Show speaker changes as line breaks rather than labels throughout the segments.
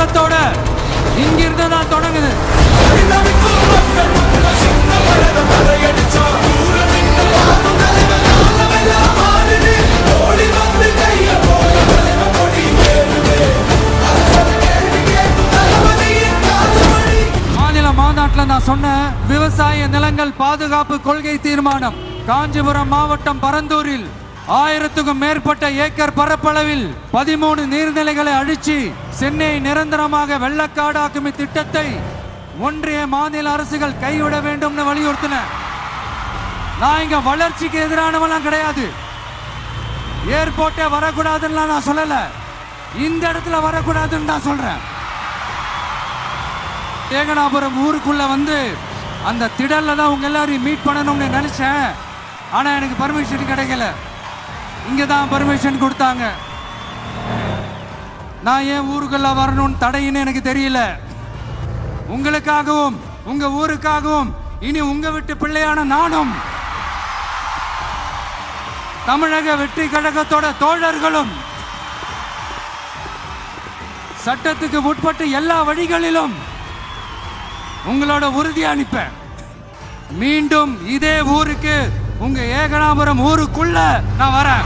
கழகத்தோட இங்கிருந்து தான் தொடங்குது. மாநில மாநாட்டில் நான் சொன்ன விவசாய நிலங்கள் பாதுகாப்பு கொள்கை தீர்மானம் காஞ்சிபுரம் மாவட்டம் பரந்தூரில் 1000க்கும் மேற்பட்ட ஏக்கர் பரப்பளவில் 13 நீர்நிலைகளை அழிச்சு சென்னையை நிரந்தரமாக வெள்ளக்காடாக்கும் இத்திட்டத்தை ஒன்றிய மாநில அரசுகள் கைவிட வேண்டும் வலியுறுத்தின. நான் இங்க வளர்ச்சிக்கு எதிரானவெல்லாம் கிடையாது. ஏர்போர்ட்டே வரக்கூடாதுன்னு நான் சொல்லல, இந்த இடத்துல வரக்கூடாதுன்னு நான் சொல்றேன். ஏகனாபுரம் ஊருக்குள்ள வந்து அந்த திடல்ல தான் உங்க எல்லாரையும் மீட் பண்ணணும்னு நினைச்சேன். ஆனா எனக்கு பர்மிஷன் கிடைக்கல. இங்க தான் பர்மிஷன் கொடுத்தாங்க. நான் ஏன் ஊருக்குள்ள வரணும்னு தடையின்னு எனக்கு தெரியல. உங்களுக்காகவும் உங்க ஊருக்காகவும் இனி உங்க வீட்டு பிள்ளையான நானும் தமிழக வெற்றி கழகத்தோட தோழர்களும் சட்டத்துக்கு உட்பட்டு எல்லா வழிகளிலும் உங்களோட உறுதி அனுப்பேன். மீண்டும் இதே ஊருக்கு உங்க ஏகனாபுரம் ஊருக்குள்ள நான் வரேன்.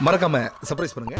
மறக்காம சர்ப்ரைஸ் பண்ணுங்க.